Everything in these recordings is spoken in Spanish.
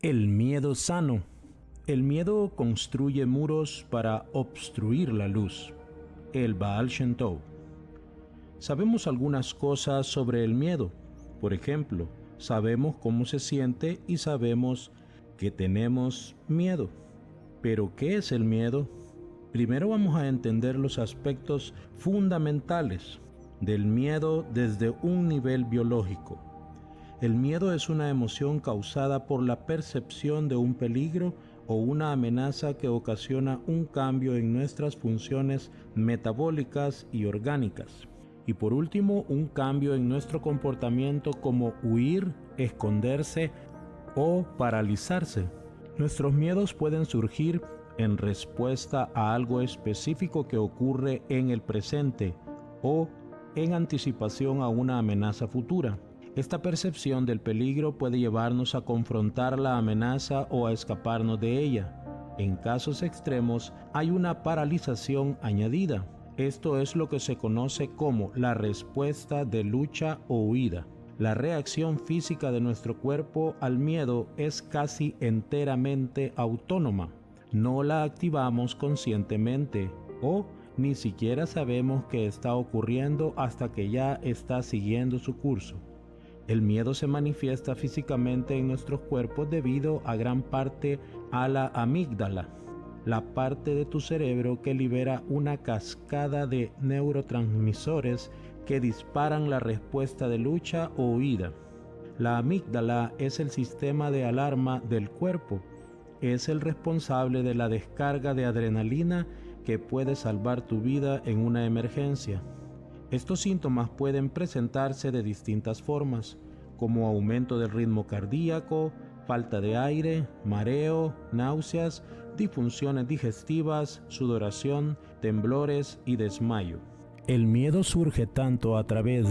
El miedo sano. El miedo construye muros para obstruir la luz. El Baal Shem Tov. Sabemos algunas cosas sobre el miedo. Por ejemplo, sabemos cómo se siente y sabemos que tenemos miedo. ¿Pero qué es el miedo? Primero vamos a entender los aspectos fundamentales del miedo desde un nivel biológico. El miedo es una emoción causada por la percepción de un peligro o una amenaza que ocasiona un cambio en nuestras funciones metabólicas y orgánicas. Y por último, un cambio en nuestro comportamiento como huir, esconderse o paralizarse. Nuestros miedos pueden surgir en respuesta a algo específico que ocurre en el presente o en anticipación a una amenaza futura. Esta percepción del peligro puede llevarnos a confrontar la amenaza o a escaparnos de ella. En casos extremos, hay una paralización añadida. Esto es lo que se conoce como la respuesta de lucha o huida. La reacción física de nuestro cuerpo al miedo es casi enteramente autónoma. No la activamos conscientemente o ni siquiera sabemos que está ocurriendo hasta que ya está siguiendo su curso. El miedo se manifiesta físicamente en nuestros cuerpos debido a gran parte a la amígdala, la parte de tu cerebro que libera una cascada de neurotransmisores que disparan la respuesta de lucha o huida. La amígdala es el sistema de alarma del cuerpo. Es el responsable de la descarga de adrenalina que puede salvar tu vida en una emergencia. Estos síntomas pueden presentarse de distintas formas, como aumento del ritmo cardíaco, falta de aire, mareo, náuseas, disfunciones digestivas, sudoración, temblores y desmayo. El miedo surge tanto a través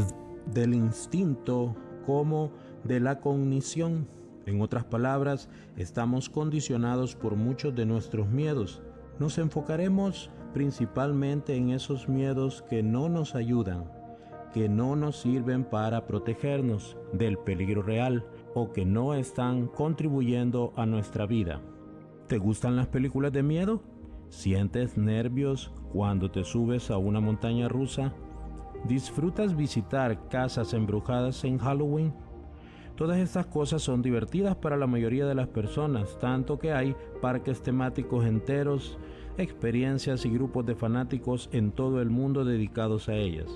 del instinto como de la cognición. En otras palabras, estamos condicionados por muchos de nuestros miedos. Nos enfocaremos principalmente en esos miedos que no nos ayudan, que no nos sirven para protegernos del peligro real o que no están contribuyendo a nuestra vida. ¿Te gustan las películas de miedo? ¿Sientes nervios cuando te subes a una montaña rusa? ¿Disfrutas visitar casas embrujadas en Halloween? Todas estas cosas son divertidas para la mayoría de las personas, tanto que hay parques temáticos enteros, experiencias y grupos de fanáticos en todo el mundo dedicados a ellas.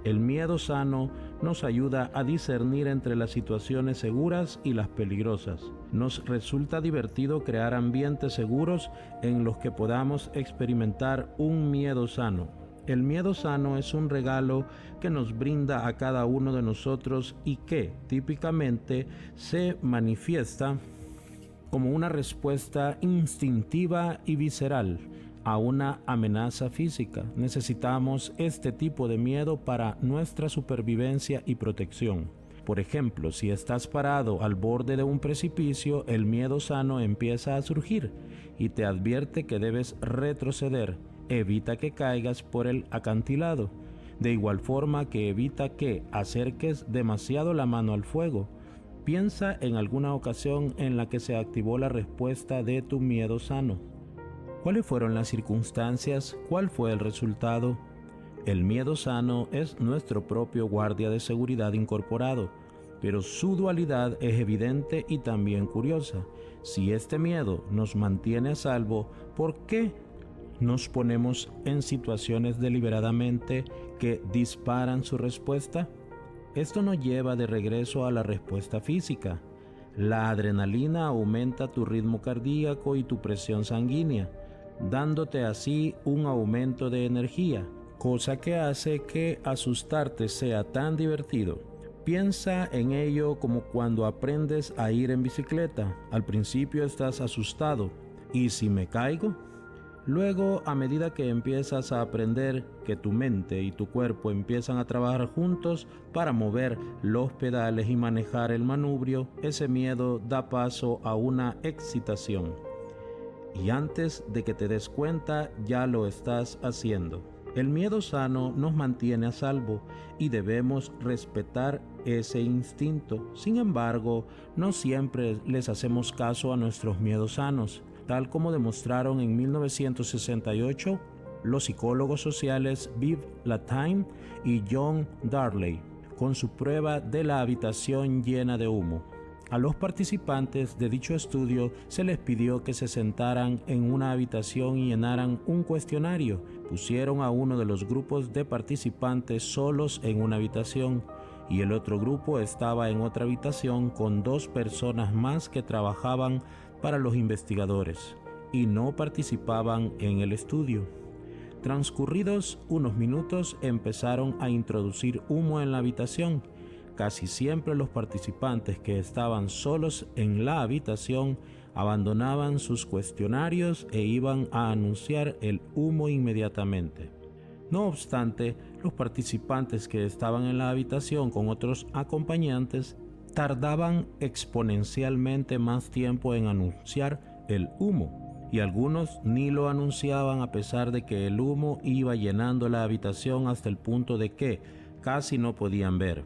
El miedo sano nos ayuda a discernir entre las situaciones seguras y las peligrosas. Nos resulta divertido crear ambientes seguros en los que podamos experimentar un miedo sano. El miedo sano es un regalo que nos brinda a cada uno de nosotros y que típicamente se manifiesta como una respuesta instintiva y visceral a una amenaza física. Necesitamos este tipo de miedo para nuestra supervivencia y protección. Por ejemplo, si estás parado al borde de un precipicio, el miedo sano empieza a surgir y te advierte que debes retroceder. Evita que caigas por el acantilado, de igual forma que evita que acerques demasiado la mano al fuego. Piensa en alguna ocasión en la que se activó la respuesta de tu miedo sano. ¿Cuáles fueron las circunstancias? ¿Cuál fue el resultado? El miedo sano es nuestro propio guardia de seguridad incorporado, pero su dualidad es evidente y también curiosa. Si este miedo nos mantiene a salvo, ¿por qué nos ponemos en situaciones deliberadamente que disparan su respuesta? Esto nos lleva de regreso a la respuesta física. La adrenalina aumenta tu ritmo cardíaco y tu presión sanguínea, dándote así un aumento de energía, cosa que hace que asustarte sea tan divertido. Piensa en ello como cuando aprendes a ir en bicicleta. Al principio estás asustado. ¿Y si me caigo? Luego, a medida que empiezas a aprender que tu mente y tu cuerpo empiezan a trabajar juntos para mover los pedales y manejar el manubrio, ese miedo da paso a una excitación. Y antes de que te des cuenta, ya lo estás haciendo. El miedo sano nos mantiene a salvo y debemos respetar ese instinto. Sin embargo, no siempre les hacemos caso a nuestros miedos sanos, tal como demostraron en 1968 los psicólogos sociales Viv Latime y John Darley con su prueba de la habitación llena de humo. A los participantes de dicho estudio se les pidió que se sentaran en una habitación y llenaran un cuestionario. Pusieron a uno de los grupos de participantes solos en una habitación y el otro grupo estaba en otra habitación con 2 personas más que trabajaban para los investigadores y no participaban en el estudio. Transcurridos unos minutos empezaron a introducir humo en la habitación. Casi siempre los participantes que estaban solos en la habitación abandonaban sus cuestionarios e iban a anunciar el humo inmediatamente. No obstante, los participantes que estaban en la habitación con otros acompañantes tardaban exponencialmente más tiempo en anunciar el humo, y algunos ni lo anunciaban a pesar de que el humo iba llenando la habitación hasta el punto de que casi no podían ver.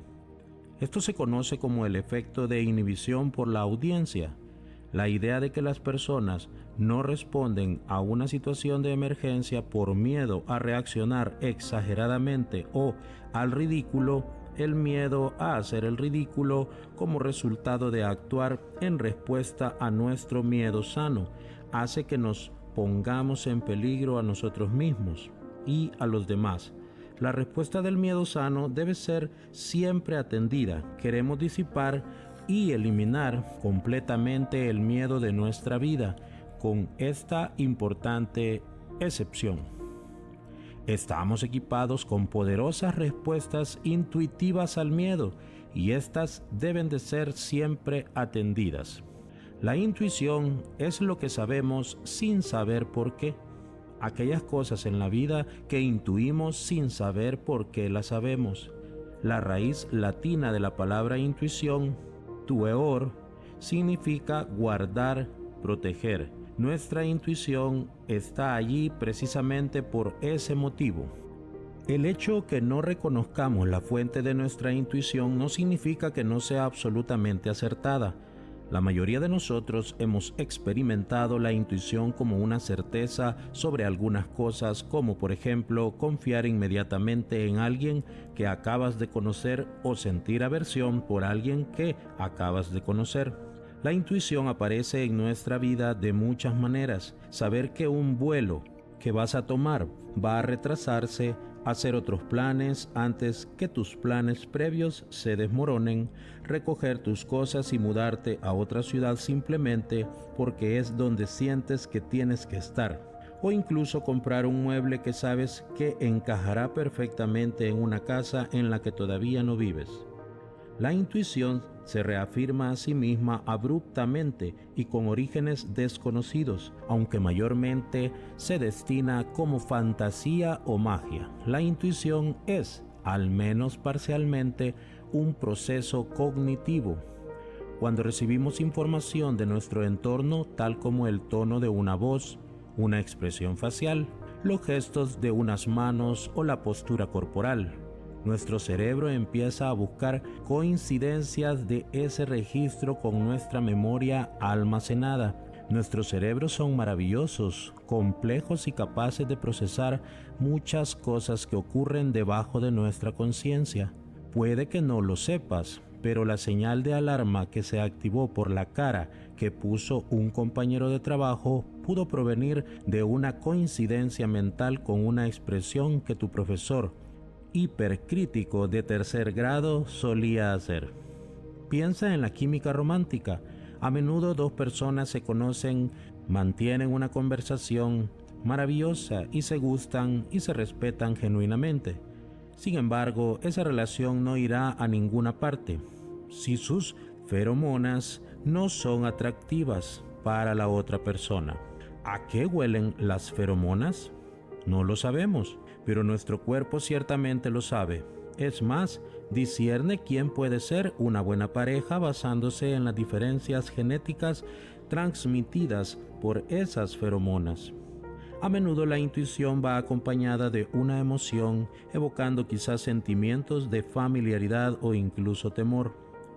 Esto se conoce como el efecto de inhibición por la audiencia. La idea de que las personas no responden a una situación de emergencia por miedo a reaccionar exageradamente o al ridículo, el miedo a hacer el ridículo como resultado de actuar en respuesta a nuestro miedo sano, hace que nos pongamos en peligro a nosotros mismos y a los demás. La respuesta del miedo sano debe ser siempre atendida. Queremos disipar y eliminar completamente el miedo de nuestra vida, con esta importante excepción. Estamos equipados con poderosas respuestas intuitivas al miedo y estas deben de ser siempre atendidas. La intuición es lo que sabemos sin saber por qué. Aquellas cosas en la vida que intuimos sin saber por qué las sabemos. La raíz latina de la palabra intuición, tueor, significa guardar, proteger. Nuestra intuición está allí precisamente por ese motivo. El hecho que no reconozcamos la fuente de nuestra intuición no significa que no sea absolutamente acertada. La mayoría de nosotros hemos experimentado la intuición como una certeza sobre algunas cosas, como por ejemplo confiar inmediatamente en alguien que acabas de conocer o sentir aversión por alguien que acabas de conocer. La intuición aparece en nuestra vida de muchas maneras. Saber que un vuelo que vas a tomar va a retrasarse, hacer otros planes antes que tus planes previos se desmoronen, recoger tus cosas y mudarte a otra ciudad simplemente porque es donde sientes que tienes que estar, o incluso comprar un mueble que sabes que encajará perfectamente en una casa en la que todavía no vives. La intuición se reafirma a sí misma abruptamente y con orígenes desconocidos, aunque mayormente se destina como fantasía o magia. La intuición es, al menos parcialmente, un proceso cognitivo. Cuando recibimos información de nuestro entorno, tal como el tono de una voz, una expresión facial, los gestos de unas manos o la postura corporal, nuestro cerebro empieza a buscar coincidencias de ese registro con nuestra memoria almacenada. Nuestros cerebros son maravillosos, complejos y capaces de procesar muchas cosas que ocurren debajo de nuestra conciencia. Puede que no lo sepas, pero la señal de alarma que se activó por la cara que puso un compañero de trabajo pudo provenir de una coincidencia mental con una expresión que tu profesor hipercrítico de tercer grado solía hacer. Piensa en la química romántica. A menudo 2 personas se conocen, mantienen una conversación maravillosa y se gustan y se respetan genuinamente. Sin embargo, esa relación no irá a ninguna parte si sus feromonas no son atractivas para la otra persona. ¿A qué huelen las feromonas? No lo sabemos, pero nuestro cuerpo ciertamente lo sabe. Es más, discierne quién puede ser una buena pareja basándose en las diferencias genéticas transmitidas por esas feromonas. A menudo la intuición va acompañada de una emoción, evocando quizás sentimientos de familiaridad o incluso temor.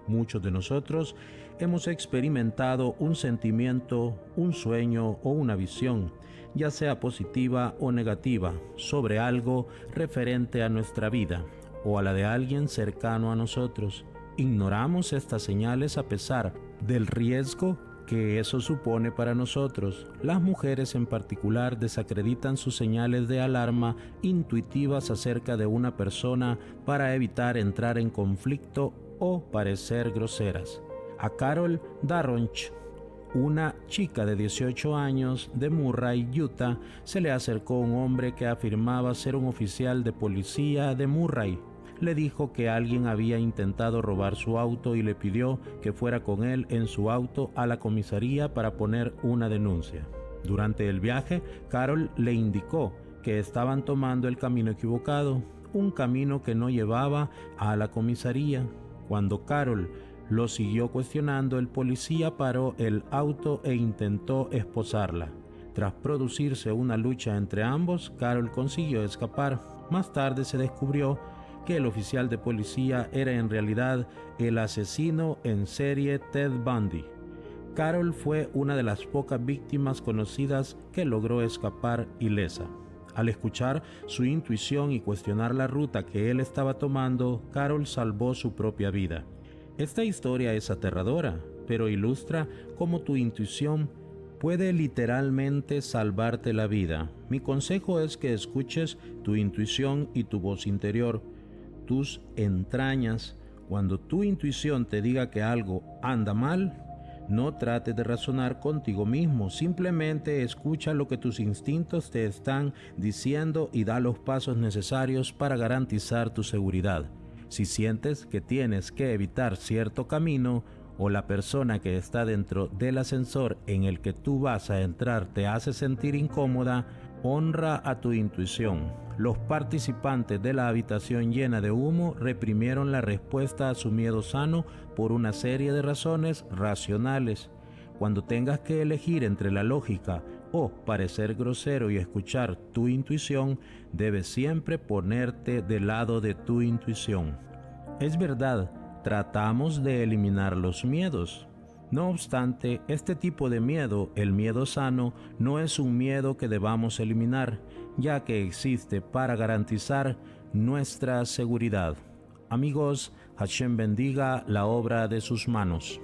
Muchos de nosotros hemos experimentado un sentimiento, un sueño o una visión, ya sea positiva o negativa, sobre algo referente a nuestra vida o a la de alguien cercano a nosotros. Ignoramos estas señales a pesar del riesgo que eso supone para nosotros. Las mujeres en particular desacreditan sus señales de alarma intuitivas acerca de una persona para evitar entrar en conflicto o parecer groseras. A Carol Darronch, una chica de 18 años de Murray, Utah, se le acercó un hombre que afirmaba ser un oficial de policía de Murray. Le dijo que alguien había intentado robar su auto y le pidió que fuera con él en su auto a la comisaría para poner una denuncia. Durante el viaje, Carol le indicó que estaban tomando el camino equivocado, un camino que no llevaba a la comisaría. Cuando Carol lo siguió cuestionando, el policía paró el auto e intentó esposarla. Tras producirse una lucha entre ambos, Carol consiguió escapar. Más tarde se descubrió que el oficial de policía era en realidad el asesino en serie Ted Bundy. Carol fue una de las pocas víctimas conocidas que logró escapar ilesa. Al escuchar su intuición y cuestionar la ruta que él estaba tomando, Carol salvó su propia vida. Esta historia es aterradora, pero ilustra cómo tu intuición puede literalmente salvarte la vida. Mi consejo es que escuches tu intuición y tu voz interior, tus entrañas. Cuando tu intuición te diga que algo anda mal, no trates de razonar contigo mismo, simplemente escucha lo que tus instintos te están diciendo y da los pasos necesarios para garantizar tu seguridad. Si sientes que tienes que evitar cierto camino o la persona que está dentro del ascensor en el que tú vas a entrar te hace sentir incómoda, honra a tu intuición. Los participantes de la habitación llena de humo reprimieron la respuesta a su miedo sano por una serie de razones racionales. Cuando tengas que elegir entre la lógica o parecer grosero y escuchar tu intuición, debes siempre ponerte del lado de tu intuición. Es verdad, tratamos de eliminar los miedos. No obstante, este tipo de miedo, el miedo sano, no es un miedo que debamos eliminar, ya que existe para garantizar nuestra seguridad. Amigos, Hashem bendiga la obra de sus manos.